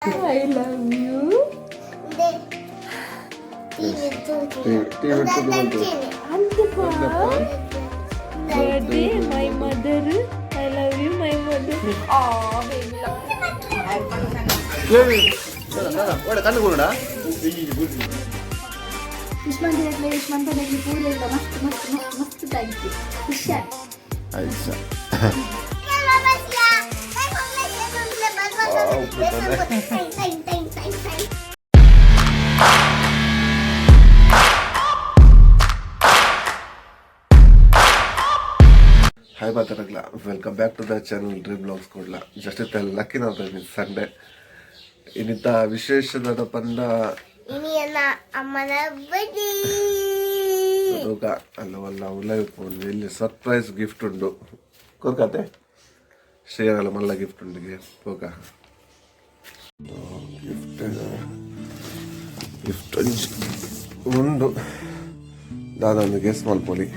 I love you. Birthday, my mother. I love you, my mother. Oh, baby, love you. मस्त thank you हुशार ऐसा हाय बात रखला welcome back to the channel dream blogs कोडला just लक्की ना संडे ಇನ್ನಿತ ವಿಶೇಷದ ಪಂಡ ಅಲ್ಲವಲ್ಲ ಉಲ್ಲವಿಪ್ಪು ಎಲ್ಲಿ ಸರ್ಪ್ರೈಸ್ ಗಿಫ್ಟ್ ಉಂಡು ಕೊರ್ಕತೆ ಶ್ರೀಯಲ್ಲ ಮಲ್ಲ ಗಿಫ್ಟ್ ಉಂಡಿಗೆ ಪೋಕ ಗಿಫ್ಟ್ ಗಿಫ್ಟ್ ಉಂಡು ದಾದೊಂದು ಗೆಸ್ ಮಲ್ಪೊಲಿ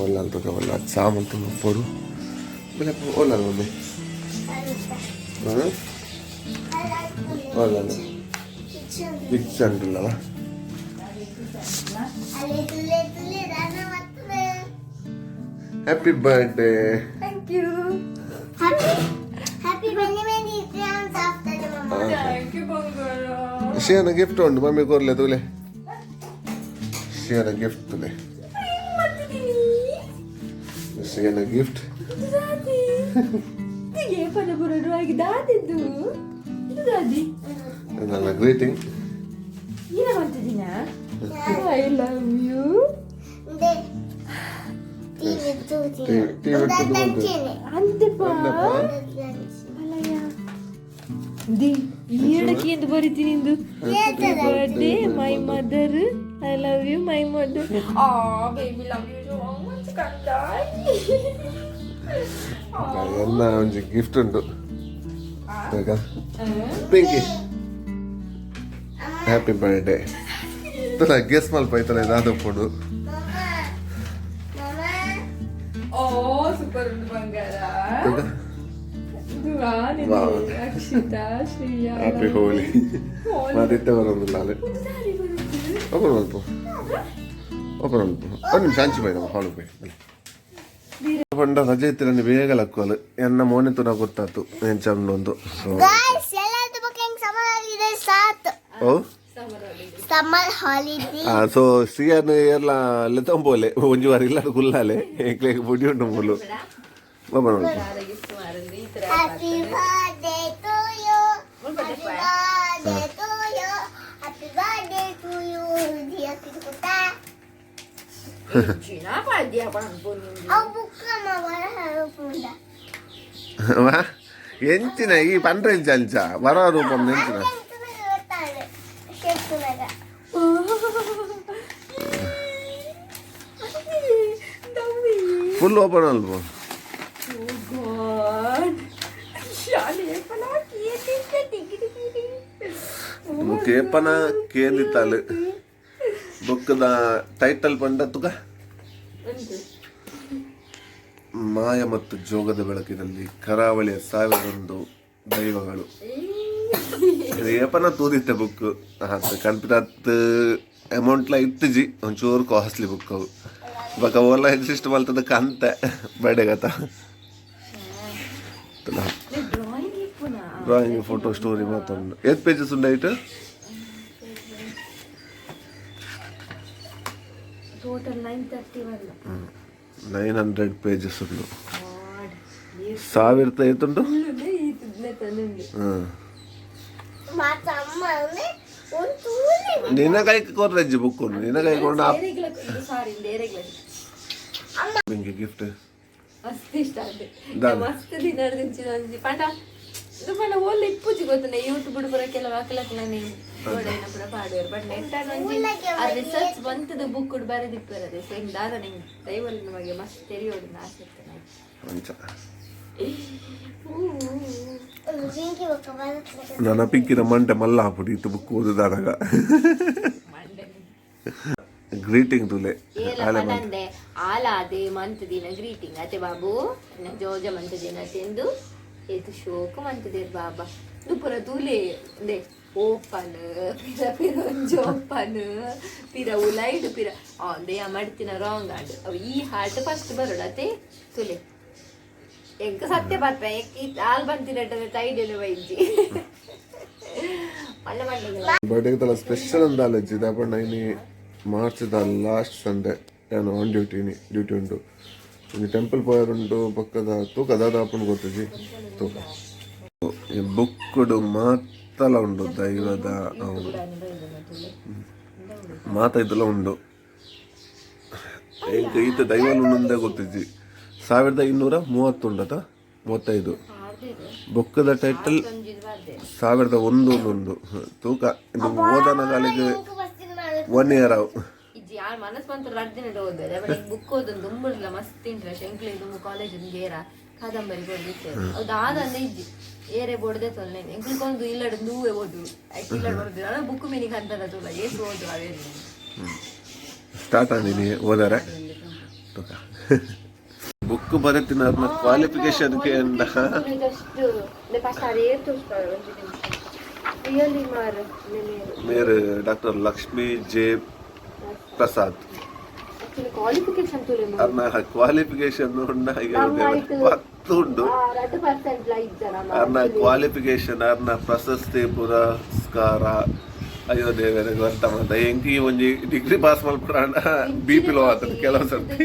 ಒಲ್ಲಲ್ ತಗ ಒಲ್ಲ ಸಾಮಂತ ಮಪ್ಪೋಡು ಬೆಲೆ ಒಲ್ಲಲ್ ಮಮ್ಮಿ ಒಲ್ಲ ಕಿಚನ್ ಇಲ್ಲವ happy birthday thank you happy thank you ಬಂಗಾರ ಶಿಯನ ಗಿಫ್ಟ್ ಉಂಟು ಮಮ್ಮಿ ಕೊರ್ಲೆ ತುಲೆ ಶಿಯನ ಗಿಫ್ಟ್ ತುಲೆ ಶಿಯನ ಗಿಫ್ಟ್ ನನ್ನ ಗ್ರೀಟಿಂಗ್ I love you. ಈಡಕ್ಕೆ ಎಂದು ಬರೀತೀನಿ ಇಂದು birthday my mother I love you my mother ಆ baby love you so much ಕಂದಾಯ್ ಎಲ್ಲ ಒಂದು ಗಿಫ್ಟ್ ಉಂಟು ಪಿಂಕಿ ಹ್ಯಾಪಿ ಬರ್ಡೇ ತಲ ಗೆಸ್ ಮಲ್ಪೈತಲ್ಲ ಇದಾದ ಕೊಡು ಓ ಸೂಪರ್ ಉಂಟು ಬಂಗಾರ ಅಕ್ಷಿತಾ ಶ್ರೀಯಾ ಹ್ಯಾಪಿ ಹೋಲಿ ಆದಿತ್ಯ ಬರೋದಿಲ್ಲ ಅಲ್ಲೇ ಓಪನ್ ಮಲ್ಪು ಓಪನ್ ಮಲ್ಪು ಒಂದು ನಿಮಿಷ ಹಂಚಿ ಬೈ ನಮ್ಮ ಹಾಲು ಬೈ ಪಂಡ ರಜೆ ಇತ್ತಿರನ್ನು ಬೇಗ ಲಕ್ಕೋಲು ಎನ್ನ ಮೋನಿತುನ ಗೊತ್ತಾತು ಏನು ಚಂದೊಂದು ಓ ಸೊ ಶ್ರೀಯನ್ ಎಲ್ಲ ಲೆತ್ತಂಬೋಲೆ ಒಂಜಿ ವಾರ ಇಲ್ಲ ಕುಲ್ಲಾಲೆ ಏಕ್ಲೇಗೆ ಬುಡಿ ಉಂಟು ಮೂಲು ಬಾಬಾ ನೋಡಿ ಎಂಚಿನ ಈ ಪಂಡ್ರೆಲ್ ಚಲ್ಚ ಬರೋ ರೂಪಂ ಎಂಚಿನ ಫುಲ್ ಓಪನ್ ಅಲ್ವ ಕೇಪನ ಕೇಂದಿತ್ತಾಲು ಬೊಕ್ಕದ ಟೈಟಲ್ ಪಂಡ ತುಗ ಮಾಯ ಮತ್ತು ಜೋಗದ ಬೆಳಕಿನಲ್ಲಿ ಕರಾವಳಿಯ 1001 ದೈವಗಳು ಏಪನ ತೂದಿತ್ತೆ ಬುಕ್ ಕನ್ಪಿರತ್ ಅಮೌಂಟ್ಲ ಇತ್ತಜಿ ಒಂಚೂರು ಕಾಸ್ಟ್ಲಿ ಬುಕ್ ಅವು ಇವಾಗ ಓಲ್ಲ ಎಕ್ಸಿಸ್ಟ್ ಮಲ್ತದ ಕಂತ ಬಡೆಗತ ಡ್ರಾಯಿಂಗ್ ಫೋಟೋ ಸ್ಟೋರಿ ಮಾತೊಂದು 8 ಪೇಜಸ್ ಉಂಡಾಯ್ತು ಟೋಟಲ್ 931 900 ಪೇಜಸ್ ಉಂಡು 1000 ಐತುಂಡು ನಿನ್ನ ಕೈ ಕೊರ್ರಜ್ಜಿ ಬುಕ್ ಉಂಡು ನಿನ್ನ ಕೈ ಕೊಂಡು ನಿಂಗೆ ಗಿಫ್ಟ್ ಮಸ್ತ್ ಇಷ್ಟ ಆಯ್ತು ಮಸ್ತ್ ದಿನ ಪಂಡ ಇದು ಪಂಡ ಓಲ್ಲ ಇಪ್ಪುಜಿ ಗೊತ್ತನೆ ಯೂಟ್ಯೂಬ್ ಬರಕ್ಕೆಲ್ಲ ಹಾಕಲಕ್ಕನೆ ಗೋಡೆನ ಪುರ ಪಾಡುವರು ಬಟ್ ನೆಟ್ಟ ಆ ರಿಸರ್ಚ್ ಬಂತದ ಬುಕ್ ಕೂಡ ಬರೆದಿಪ್ಪರದೆ ಸೊ ಹಿಂಗೆ ದಾದ ನಿಂಗೆ ದೈವಲ್ ನಮಗೆ ಮಸ್ತ್ ತೆರೆಯೋದು ಆಸೆ ನನ್ನ ಪಿಂಕಿನ ಮಂಡೆ ಮಲ್ಲ ಹಾಕ್ಬಿಟ್ಟು ಇತ್ತು ಬುಕ್ ಓದಿದಾಗ ಗ್ರೀಟಿಂಗ್ ತುಲೆ ಆಲಾದೆ ಮಂತ್ ದಿನ ಗ್ರೀಟಿಂಗ್ ಅತೆ ಬಾಬು ಜೋಜ ಮಂತ್ ದಿನ ತಿಂದು ಇದು ಶೋಕ ಮಂತ್ ದೇರ್ ಬಾಬಾ pura tule de open pira pira onji open pira ulaidu pira de amadtina wrong and ee heart first barodate tule enka satya patta ek album tinata tide elvaiji malla malla birthday tala special andala jida but naini March the last Sunday ನಾನು on duty ಉಂಟು ಇನ್ನು temple ಪೋಯರ್ ಉಂಟು ಪಕ್ಕದ ತೂಕ ದಾದಾಪನ್ ಗೊತ್ತಿಜಿ ತೂಕ ಈ ಬುಕ್ಕುಡು ಮಾತಲ ಉಂಡು ದೈವದ ಮಾತ ಇದೆಲ್ಲ ಉಂಡು ಈಗ ಈತ ದೈವ ಉಂಡೆ ಗೊತ್ತಿಜಿ 1230 ಉಂಡತ 35 ಬುಕ್ಕದ ಟೈಟಲ್ 1001 ಉಂಡು ತೂಕ ಇದು ಓದನ ಕಾಲಿಗೆ 1 year ಆವು ಮನಸ್ ಬಂತು ರಡ್ದಿನ ಓದಿದೆ ಬಟ್ ಬುಕ್ ಓದೊಂದು ತುಂಬುಲ್ಲ ಮಸ್ತ್ ಇಂಟ್ರೆಸ್ಟ್ ಎಂಕ್ಲೆ ತುಂಬ ಕಾಲೇಜ್ ಗೇರ ಕಾದಂಬರಿ ಓದಿತ್ತೆ ಅದು ಆದಂದೆ ಇಜ್ಜಿ ಏರೆ ಬೋರ್ಡ್ದೆ ತೊಲ್ಲೆ ಎಂಕ್ಲಿಗೊಂದು ಇಲ್ಲಡು ನೂವೆ ಓದು ಇಲ್ಲಡು ಓದಿದೆ ಅಲ್ಲ ಬುಕ್ ಮೀನಿಂಗ್ ಅಂತದ ತುಲ ಏಸು ಓದು ಅವೇ ಸ್ಟಾರ್ಟ್ ಆದೀನಿ ಓದಾರೆ ಬುಕ್ ಬರತ್ತಿನ ಅದನ್ನ ಕ್ವಾಲಿಫಿಕೇಶನ್ ಗೆ ಅಂದ ಜಸ್ಟ್ ನೆ ಪಾಸ್ ಆರೆ ತೋ ರಿಯಲಿ ಮಾರ್ ಮೇರೆ doctor Lakshmi J Prasad qualification ತುಲೆ ಅರ್ನ ಕ್ವಾಲಿಫಿಕೇಶನ್ ಉಂಡ ಈಗ 10 ಉಂಡು 2% ಲ ಇದ್ದನ ಅರ್ನ ಕ್ವಾಲಿಫಿಕೇಶನ್ ಅರ್ನ ಪ್ರಶಸ್ತಿ ಪುರಸ್ಕಾರ ಅಯ್ಯೋ ದೇವರೇ ಗೊತ್ತ ಮಾತ ಎಂಕಿ ಒಂಜಿ ಡಿಗ್ರಿ ಪಾಸ್ ಮಲ್ಪುರಾಂಡ ಬಿಪಿ ಲೋ ಆತದ ಕೆಲವು ಸರ್ತಿ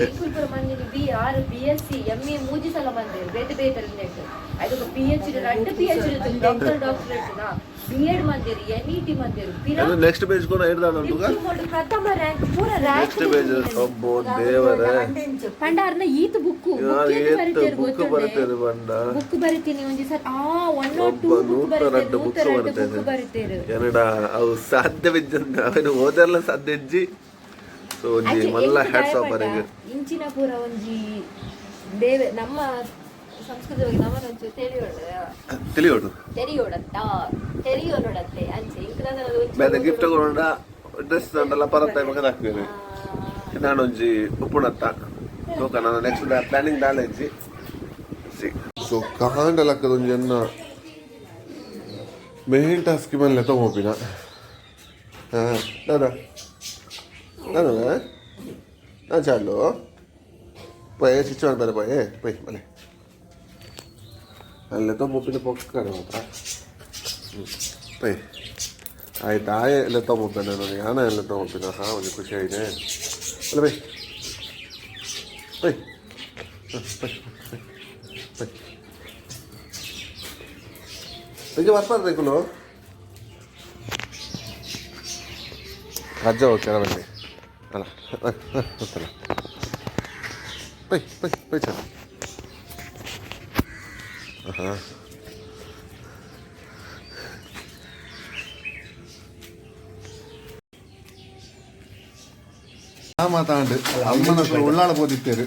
ಏಕುಲ್ಪುರ ಮಂದಿನಿ ಬಿಆರ್ ಬಿಎಸ್ಸಿ ಎಂಎ ಮೂಜಿ ಸಲ ಬಂದೇರು ಬೇತೆ ಬೇತೆ ನೆಟ್ ಐದು ಪಿಎಚ್ಡಿ ಎರಡು ಪಿಎಚ್ಡಿ ಡಾಕ್ಟರೇಟ್ ನಾ ಬಿಎಡ್ ಮಂದಿರು ಎನ್ಇಟಿ ಮಂದಿರು ಪಿರಾ ನೆಕ್ಸ್ಟ್ ಪೇಜ್ ಕೋನ ಹಿಡ್ದಾನ ಅಂತುಗ ಪ್ರಥಮ ರ್ಯಾಂಕ್ ಪೂರ ರ್ಯಾಂಕ್ ನೆಕ್ಸ್ಟ್ ಪೇಜ್ ಒಬ್ಬ ದೇವರೇ ಪಂಡಾರ್ನ ಈತ ಬುಕ್ ಬುಕ್ ಬರ್ತೇನೆ ಬಂಡ ಬುಕ್ ಬರಿತೀನಿ ಒಂದಿ ಸರ್ 1 or 2 ಬುಕ್ ಬರಿತೇರು ಏನಡ ಅವು ಸಾಧ್ಯವಿದ್ದಂತ ಅವನು ಓದಲ್ಲ ಸಾಧ್ಯಜ್ಜಿ ಸೊ ಒಂಜಿ ಮಲ್ಲ ಹ್ಯಾಟ್ಸ್ ಆಫ್ ಅವರಿಗೆ ಇಂಚಿನ ಪೂರ ಒಂಜಿ ದೇವ ನಮ್ಮ ಸಂಸ್ಕೃತಿ ಬಗ್ಗೆ ನಮ್ಮನೊಂಚು ತೆರಿಯೋಡತ್ತೆ ಅಂಚೆ ಬೇರೆ ಗಿಫ್ಟ್ ತಗೊಂಡ ಡ್ರೆಸ್ ಅಂತೆಲ್ಲ ಪರತ್ತ ಮಗ ಹಾಕ್ತೇನೆ ನಾನೊಂಜಿ ಉಪ್ಪುಣತ್ತ ತೂಕ ನಾನು ನೆಕ್ಸ್ಟ್ ಪ್ಲಾನಿಂಗ್ ನಾಲೆಜ್ಜಿ ಸೊ ಕಾಂಡಲಕ್ಕದೊಂಜಿ ಅನ್ನ ಮೇನ್ ಟಾಸ್ಕ್ ಮೇಲೆ ತಗೋಪಿನ ದಾದಾ ದಾದಾ ನಾ ಚಾಲು ಪೊಯ್ ಸ್ವಿಚ್ ಆನ್ ಬೇರೆ ಪೊಯ್ ಮಲೆ ಅಲ್ಲೆತ್ತೋ ಮುಪ್ಪಿನ ಪೊಕ್ಕಡೆ ಮಾತ್ರ ಪೈ ಆಯ್ತು ಆಯ ಎಲ್ಲೆತ್ತೋ ಮುಪ್ಪೇನೆ ನನಗೆ ಯಾನ ಎಲ್ಲೆತ್ತೋ ಮುಪ್ಪಿನ ಹಾಂ ಒಂದು ಖುಷಿ ಆಗಿದೆ ಅಲ್ಲ ಬೈ ಪೈ ಪೈ ಪೈ ಪೈಗೆ ಬರ್ಬಾರ್ದು ರಾಜ್ಯ ಹೋಗ್ತಾರ ಬನ್ನಿ ಅಲ್ಲ ಗೊತ್ತಲ್ಲ ಪೈ ಪೈ ಪೈ ಚಲ ಹಾಂ ಮಾತಾಡು ಅಮ್ಮನ ಉಳ್ಳಾಳ ಬೋದಿತ್ತೇರು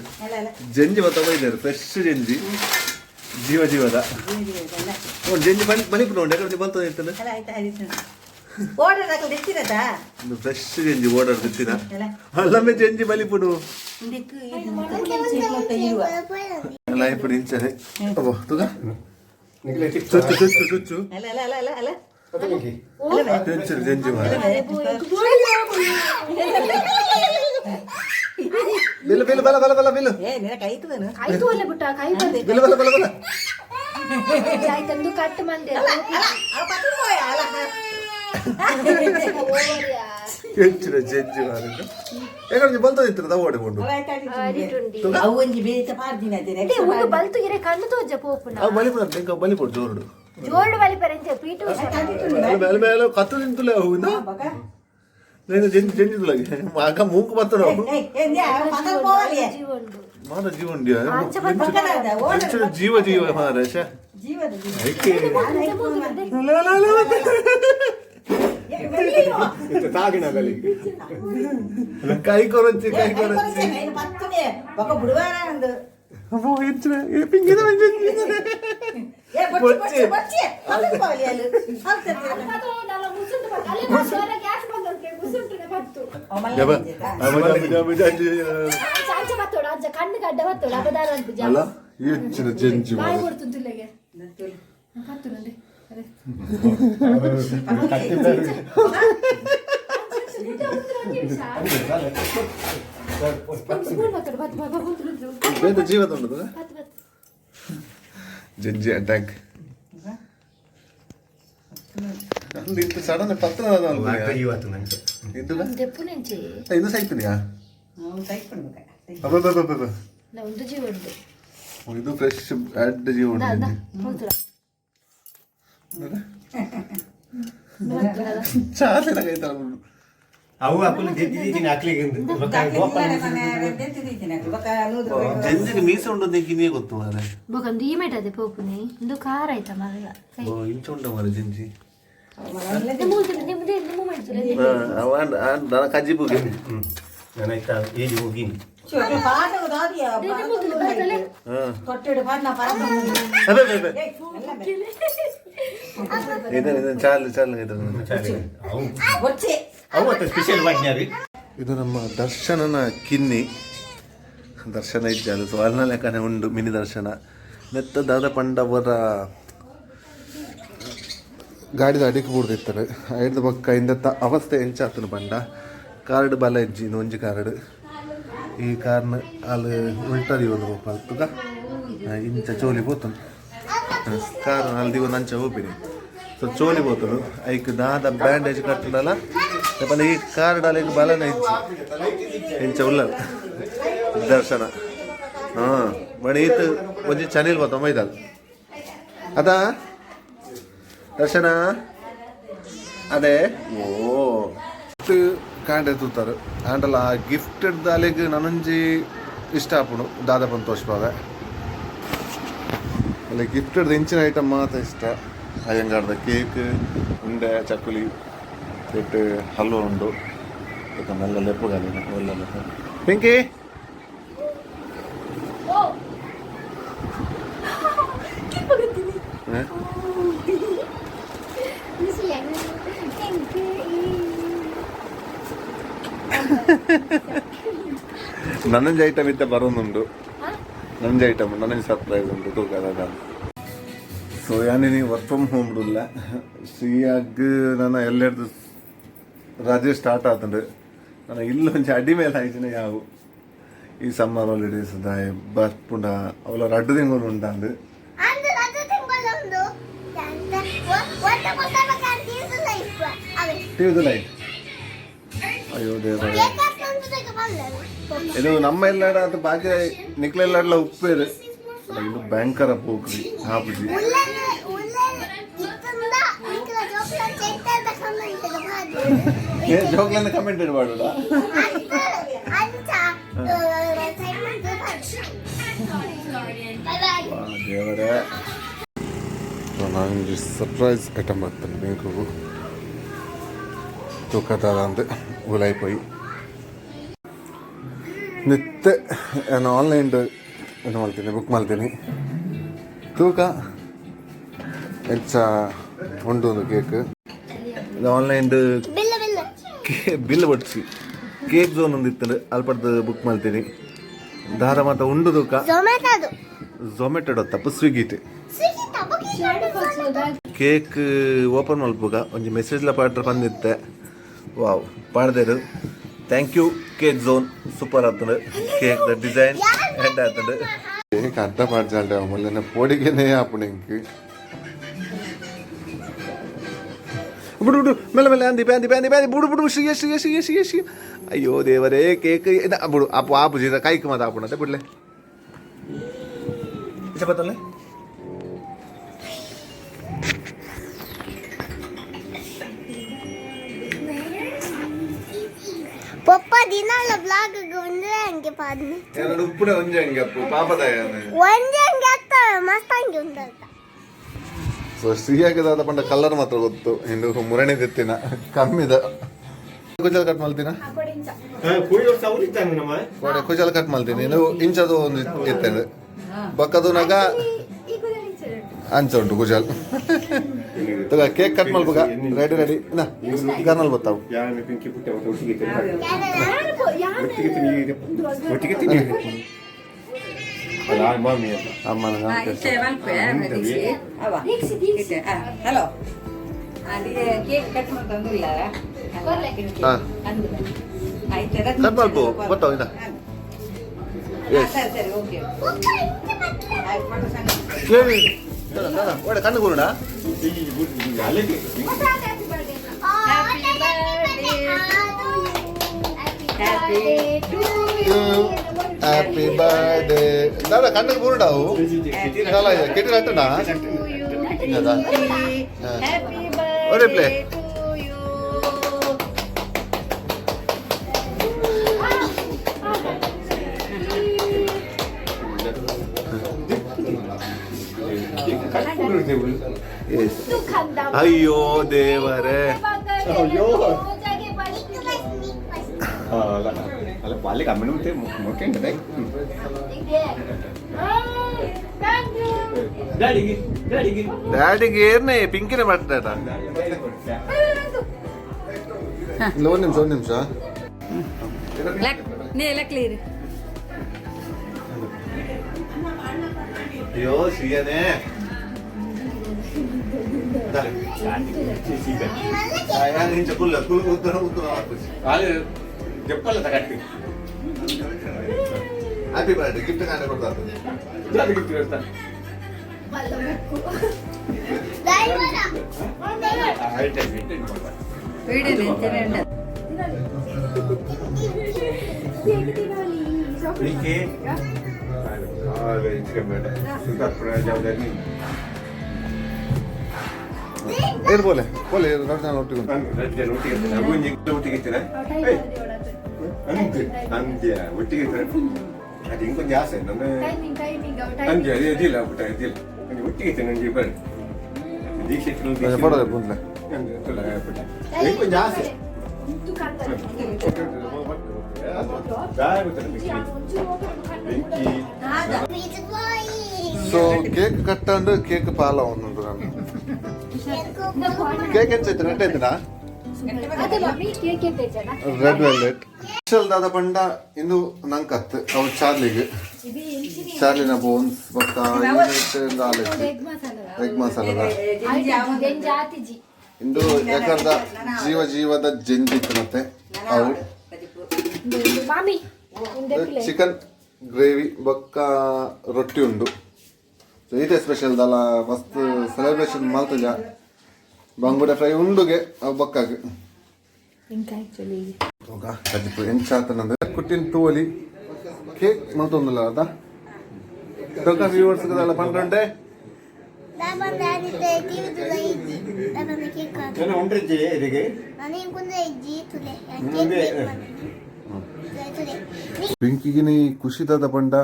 ಜಂಜಿ ಬೈದೇರು ಫ್ರೆಶ್ ಜಂಜಿ ಜೀವದ ಜಂಜಿ ಮಣಿಪುರ ಉಂಟು ಯಾಕಂದ್ರೆ ಬಲ್ತದೆ ಇರ್ತದೆ ಫ್ರೆಶ್ ಜಂಜಿ ಓಡರ್ ತಿತ್ತಿನ ಅಲ್ಲಮ್ಮೆ ಜಂಜಿ ಮಲಿಪುಡು ఇప్పుడు ఇంచనే అబ్బో తుగా చుచ్చు చుచ్చు టెన్షన్ జంజి బిల్ బిల్ బల బల బల బిల్ ఏ నేన కైತು ವೇನು ಕೈತು ಒಲೆ ಬಿಟ್ಟ ಕೈ ಬಂದೆ ಬಿಲ್ ಬಲ ಬಲ ಬಲ ಜಾಯ್ ತಂದು ಕಟ್ ಮಂದೆ ಅಲ್ಲ ಪತ್ತು ಹೋಯ ಅಲ್ಲ ಟೆನ್షన్ ಜಂಜಿ ಮಾರಕ ಯಾಕಂದ್ರೆ ಬಲ್ತದ ಇತ್ತದ ಓಡಿಕೊಂಡು ಅವು ಒಂಜಿ ಬೇತ ಪಾರ್ದಿನದೆ ಒಂದು ಬಲ್ತು ಇರೆ ಕಣ್ಣು ತೋಜ ಪೋಪುನ ಆ ಮಲಿಪುರ ಬೆಂಕ ಮಲಿಪುರ ಜೋರುಡು ಜೋರ್ಡು ಮಲಿಪರಂಜೆ ಪೀಟು ಮೇಲೆ ಮೇಲೆ ಕತ್ತು ನಿಂತುಲೆ ಹೋಗುನಾ నేను జంజిదులకి మాక మూకు పత్తడు మాన జీవండి జీవ మారేష తాగినగలి కై కొరొచ్చి ఒక బుడవారా అందు అమ్మో ఇచ్చిన ఏ పింగిద ఏ బొచ్చి బొచ్చి అది పోయాలి ಕಣ್ಣು ಗಡ್ಡ ಬತ್ತೋಳ ಅಪದಾರ ಅಂತ ಅಲ್ಲ ಹೆಚ್ಚಿನ ಜಂಜಿ ಬಾಯಿ ಕೊಡ್ತುಂತಿಲ್ಲೆಗೆ ಕತ್ತುರಂడి ಜೀವ ತೊಂಡದ ಜಂಜಿ ಅಟ್ಯಾಕ್ ఇంత సడన్ పత్ర ಇದು ಸೈಪನಿಯಾ ಇದು ಫ್ರೆಶ್ ಅಡ್ಡ ಜೀವ ಚಾಲೆನಾಗೈತ ಅವು ಹಾಕೊಂಡು ಜಂಜಿಗೆ ಮೀಸೆ ಉಂಟು ತೆಗಿನೇ ಗೊತ್ತು ಮಾರೆ ಬೊಕಂದು ಈ ಮೇಟದೆ ಪೋಪುನಿ ಇದು ಖಾರ ಆಯ್ತಾ ಮಾರಲ್ಲ ಇಂಚ ಉಂಟ ಮಾರೆ ಜಂಜಿ ನನ್ನ ಕಜ್ಜಿ ಬುಗಿ ನಾನಾಯ್ತಾ ಏಜ್ ಹೋಗಿನಿ ಚಾಲು ಚಾಲು ಸ್ಪೆಷಲ್ ಮಾಡ್ಯಾರಿ ಇದು ನಮ್ಮ ದರ್ಶನನ ಕಿನ್ನಿ ದರ್ಶನ ಇದ್ದಾಲು ಸೊ ಅಲ್ನ ಲೆಕ್ಕನೆ ಉಂಡು ಮಿನಿ ದರ್ಶನ ನೆತ್ತ ದಾದ ಪಂಡವರ ಗಾಡಿದ ಅಡಿಕೆ ಬೂಡ್ದಿರ್ತಾರೆ ಐದು ಪಕ್ಕ ಇಂದತ್ತ ಅವಸ್ಥೆ ಎಂಚಾತನು ಪಂಡ ಕಾರ್ಡ್ ಬಲ ಇಜ್ಜಿ ಒಂಜಿ ಕಾರ್ಡ್ ಈ ಕಾರ್ನ ಅಲ್ಲಿ ಉಲ್ಟದಿ ಒಂದು ಪಲ್ತುಗ ಇಂಚ ಚೋಲಿ పోతుంది ಕಾರ್ ಅಲ್ಲಿ ಒಂದು ಅಂಚ ಹೋಗ್ಬಿಡಿ ಸೊ ಚೋಲಿ పోతుంది ಐಕ್ ದಾದ ಬ್ಯಾಂಡೇಜ್ ಕಟ್ಟದಲ್ಲ ಯಾಕಂದ್ರೆ ಈ ಕಾರ್ಡ್ ಅಲ್ಲಿ ಬಲನ ಇಜ್ಜಿ ಇಂಚ ಉಲ್ಲ ದರ್ಶನ ಹಾಂ ಬಟ್ ಈತ ಒಂಜಿ ಚನಿಲ್ ಬತ್ತ ಮೈದಾಲ್ ಅದಾ ದರ್ಶನ ಅದೇ ಓ ಕಾಂಡೆ ತೂತಾರೆ ಆಂಡಲ್ಲ ಆ ಗಿಫ್ಟೆಡ್ ದಾಲಿಗೆ ನನಂಜಿ ಇಷ್ಟ ಆಪುಣು ದಾದಪ್ಪನ ತೋರಿಸ್ಬಾಗ ಅಲ್ಲಿ ಗಿಫ್ಟೆಡ್ ಇಂಚಿನ ಐಟಮ್ ಮಾತ್ರ ಇಷ್ಟ ಅಯ್ಯಂಗಾರ್ದ ಕೇಕ್ ಉಂಡೆ ಚಕ್ಕುಲಿ ಇಟ್ಟು ಹಲ್ವ ಉಂಡು ಮೆಲ್ಲ ಲೆಪ್ಪುಗಾಲಿನ ಒಳ್ಳೆ ಪಿಂಕಿ ನನಂಜಿ ಐಟಮ್ ಇತ್ತ ಬರೋದುಂಡು ನಂಜಿ ಐಟಮ್ ನನಂಜಿ ಸರ್ಪ್ರೈಸ್ ಉಂಟು ತೂಕದ ಸೊ ಯಾನಿನಿ ವರ್ಕ್ ಫ್ರಮ್ ಹೋಮ್ ಇಲ್ಲ ಶ್ರೀಯಾಗ ನಾನು ಎಲ್ಲೆಡ್ದು ರಜೆ ಸ್ಟಾರ್ಟ್ ಆತಂಡು ನಾನು ಇಲ್ಲೊಂಚು ಅಡಿ ಮೇಲೆ ಆಯ್ತಿನ ಯಾವು ಈ ಸಮ್ಮರ್ ಹಾಲಿಡೇಸ್ ದಾಯ್ ಬರ್ಪುಂಡ ಅವಳ ಅಡ್ಡು ತಿಂಗಳು ಉಂಟಾಂದು ಟಿವಿದು ಲೈಟ್ ಅಯ್ಯೋ ದೇವ ಇದು ನಮ್ಮ ಎಲ್ಲಾಡ ಅದು ಬಾಕಿ ನಿಕ್ಲೆಲ್ಲಾಡ್ಲ ಉಪ್ಪೇರು ಇನ್ನು ಭಯಂಕರ ಪೋಕ್ರಿ ಹಾಪುಜಿ ಜೋಕ್ಲನ್ನ ಕಮೆಂಟ್ ಇಡಬಾರ್ದ ದೇವರೇ ನನಗೆ ಸರ್ಪ್ರೈಸ್ ಐಟಮ್ ಬರ್ತಾನೆ ಬೇಕೂ ತೂಕದ ಅಂದು ಉಲಾಯ್ಪೋಯಿ ನಿತ್ಯ ನಾನು ಆನ್ಲೈನ್ ಏನು ಮಾಡ್ತೀನಿ ಬುಕ್ ಮಾಡ್ತೀನಿ ತೂಕ ಹೆಚ್ಚ ಉಂಟು ಒಂದು ಕೇಕ್ ಇದು ಆನ್ಲೈನ್ ಬಿಲ್ ಬಡ್ಸಿ ಕೇಕ್ ಝೋನ್ ಒಂದು ಇತ್ತು ಅಲ್ಪಡ್ದು ಬುಕ್ ಮಾಡ್ತೀನಿ ದಾರ ಮಾತ್ರ ಉಂಡು ತೂಕ ಝೊಮ್ಯಾಟೊ ತಪ್ಪು ಸ್ವಿಗ್ಗಿಟ್ ಕೇಕ್ ಓಪನ್ ಮಲ್ಪುಗ ಒಂಜಿ ಮೆಸೇಜ್ಲ ಪಾಡ್ರೆ ಬಂದಿತ್ತೆ ವಾವ್ ಪಾಡ್ದೇರು thank you cake zone super ಆಗ್ತದೆ ಕೇಕ್ ದ ಡಿಸೈನ್ ಹೆಡ್ ಆಗ್ತದೆ ಕೇಕ್ ಅಡ್ಡ ಪಾಡ್ಜಾಲ್ಡೆ ಆಮೇಲೆ ಪೋಡಿಗೆನೇ ಆಪುಣ ಇಂಕ್ ಬಿಡು ಬಿಡು ಮೇಲೆ ಮೇಲೆ ಅಂದಿ ಬ್ಯಾಂದಿ ಬ್ಯಾಂದಿ ಬ್ಯಾಂದಿ ಬಿಡು ಬಿಡು ಶ್ರೀಯ ಶ್ರೀಯ ಶ್ರೀಯ ಶ್ರೀಯ ಶ್ರೀಯ ಅಯ್ಯೋ ದೇವರೇ ಕೇಕ್ ಬಿಡು ಆಪು ಆಪು ಜೀರ ಕೈಕ್ ಮಾತು ಆಪುಣತೆ ಬಿಡ್ಲೆ ಬತ್ತಲ್ಲ ಪಪ್ಪ ದಿನಾಲ ಬ್ಲಾಗ್ ಒಂದೇ ಹಂಗೆ ಪಾದ್ನಿ ಎರಡು ಉಪ್ಪುಡೆ ಒಂಜೆ ಹಂಗೆ ಅಪ್ಪು ಪಾಪದಾಯ ಒಂದೇ ಹಂಗೆ ಆಗ್ತವೆ ಮಸ್ತ್ ಹಂಗೆ ಉಂಟಂತ ಸೊ ಶ್ರೀಯಾಗದಾದ ಪಂಡ ಕಲರ್ ಮಾತ್ರ ಗೊತ್ತು ಇನ್ನು ಮುರಣಿ ತಿತ್ತಿನ ಕಮ್ಮಿದ ಕುಜಲ್ ಕಟ್ ಮಾಡ್ತೀನ ಕುಜಲ್ ಕಟ್ ಮಾಡ್ತೀನಿ ಇನ್ನು ಇಂಚದು ಒಂದು ಇತ್ತೇನೆ ಬಕ್ಕದು ನಗ ಅಂಚ ಉಂಟು ಕುಜಲ್ ತಗ ಕೇಕ್ ಕಟ್ ಮಾಡ್ಬೇಕ ರೆಡಿ ರೆಡಿ ನಾ ಗರ್ನಲ್ ಬರ್ತಾವು mami. ಅಮ್ಮನ ಇಷ್ಟೇ ಮಲ್ಪೆ ದೀಕ್ಷಿ ಅವ ಇಷ್ಟೇ ಹಲೋ ಅದೇ ಕೇಕ್ ಕಟ್ ಮಾಡ್ತಂದಿಲ್ಲ ಆಯ್ತು ಕಟ್ ಮಾಡ್ಬೋ ಗೊತ್ತಾಗಿಲ್ಲ ಸರಿ ಸರಿ ಓಕೆ ಕೇಳಿ ಒಳ್ಳೆ ಕಣ್ಣು ಕೂರುಡ ಹ್ಯಾಪಿ ಬರ್ಡೇ ದಾದಾ ಕಣ್ಣಿಗೆ ಕೂರುಡಾವು ಕಾಲ ಕೆಟ್ಟಿ ಕಟ್ಟಣ ಒಳ್ಳೆ ಪ್ಲೇ ಅಯ್ಯೋ ದೇವರೇ ಅಲ್ಲ ಪಾಲಿಗೆ ಅಮ್ಮನ ಮತ್ತೆ ಮೊಟ್ಟೆ ಡ್ಯಾಡಿಗೆ ಏರ್ನೇ ಪಿಂಕಿನೇ ಮಾಡ್ತಾಡ ಇಲ್ಲ ಒಂದು ನಿಮಿಷ ಕ್ಲಿಯರ್ ಅಯ್ಯೋ ಸಿಗನೆ చెప్పాలి కట్టి హ్యాపీ బర్త్డే గిఫ్ట్ కానీ కొడతారు గిఫ్ట్ పెడతా ಏನು ಬೋಲೆ ಬೋಲೆ ನಾನು ಒಟ್ಟಿಗೆ ಒಟ್ಟಿಗೆ ಅಂತ್ಯ ಒಟ್ಟಿಗೆ ಅದು ಇಂಕೊಂದು ಆಸೆ ನನ್ನ ಅಂತ್ಯ ಅದೇ ಇದಿಲ್ಲ ಪುಟ್ಟ ಇದಿಲ್ಲ ಒಟ್ಟಿಗೆ ನನಗೆ ಬರ್ ದೀಕ್ಷೆ ಫೋಟೋ ಬಂದ್ಲ ಇಂಕೊಂದು ಆಸೆ ಸೊ ಕೇಕ್ ಕಟ್ಟಂಡು ಕೇಕ್ ಪಾಲ ಒಂದೊಂದು ನಾನು ಕೇಕ್ ಎಂಚೈತೆ ನೆಟ್ ಐತಿನಾ ರೆಡ್ ವೆಲ್ವೆಟ್ ಸ್ಪೆಷಲ್ ದಾದ ಪಂಡ ಇಂದು ನಂಕತ್ ಅವು ಚಾರ್ಲಿನ ಬೋನ್ಸ್ ಬೊಕ್ಕ ಎಗ್ ಮಸಾಲದ ಇಂದು ಯಾಕಂದ ಜೀವದ ಜೆಂಜಿ ಮತ್ತೆ ಅವು ಚಿಕನ್ ಗ್ರೇವಿ ಬೊಕ್ಕ ರೊಟ್ಟಿ ಉಂಡು ಇದೇ ಸ್ಪೆಷಲ್ ದಲ್ಲ ಮಸ್ತ್ ಸೆಲೆಬ್ರೇಷನ್ ಮಾಡ್ತಜ ಬಂಗುಡೆ ಫ್ರೈ ಉಂಡುಗೆ ಅವು ಬೊಕ್ಕಾಗ ಕಜಿಪು ಎಂಚಾತನಂದ್ರೆ ಕುಟ್ಟಿನ ತೂವಲಿ ಕೇಕ್ ಮಲ್ತೊಂದಿಲ್ಲ ಅದ ಟೊಕ ವ್ಯೂವರ್ಸ್ ಅದೆಲ್ಲ ಪಂಡ್ರೆ ಪಿಂಕಿಗೆ ನೀ ಖುಷಿದಾದ ಪಂಡ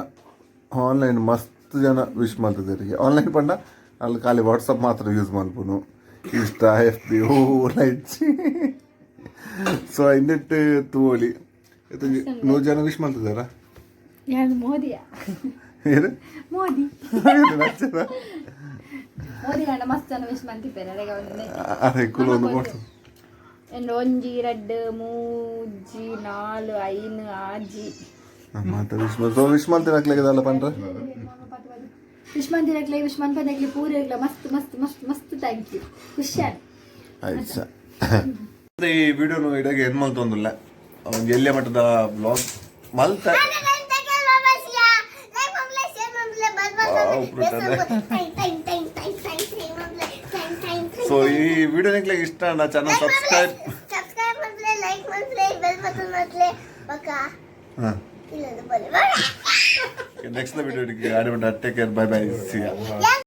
ಆನ್ಲೈನ್ ಮಸ್ತ್ ಜನ ವಿಶ್ ಮಾಡ್ತಿದ್ದಾರೆ ಆನ್ಲೈನ್ ಪಂಡ ಅಲ್ಲಿ ಖಾಲಿ ವಾಟ್ಸಪ್ ಮಾತ್ರ ಯೂಸ್ ಮಾಡ್ಬೋದು ಇನ್ಸ್ಟಾ FB ಹೂಲೈಚಿ ಸೊ ಇನ್ನಿಟ್ಟು ತೂವಲಿ 100 ಜನ ವಿಶ್ ಮಾಡ್ತಿದ್ದಾರಾ ಮೋದಿಯ ಏನು ಮೋದಿ ಮೋದಿ ಗಂಡ ಮಸ್ತ್ ಜನ ವಿಶ್ ಮಾಡ್ತಿದ್ದಾರೆ ಅದೇ ಕುಲ ಒಂದು ಕೊಡ್ತು ಒಂಜಿ 2 3 4 5 6 ಮಾತ ವಿಶ್ ಮಾಡ್ತಿರಕ್ಲಾಗದಲ್ಲ ಪಂಡ್ರೆ ವಿಶ್ಮನ್ ಪದಕ್ಲಿ ಪೂರ ಮಸ್ತ್ ಮಸ್ತ್ ಮಸ್ತ್ ಮಸ್ತ್ ಥ್ಯಾಂಕ್ ಯು ಖುಷಿಯಾಗಿ ಆಯ್ತು ಈ ವಿಡಿಯೋನು ಇಡಾಗೆ ಏನು ಮಲ್ತೊಂದಿಲ್ಲ ಒಂದು ಎಲ್ಲೇ ಮಟ್ಟದ ಬ್ಲಾಗ್ ಮಲ್ತ ಸೊ ಈ ವಿಡಿಯೋ ನಿಕ್ಲೆ ಇಷ್ಟ ನಾ ಚಾನಲ್ ಸಬ್ಸ್ಕ್ರೈಬ್ ನೆಕ್ಸ್ಟ್ ವಿಡಿಯೋ ಆಡಿ take care bye bye see you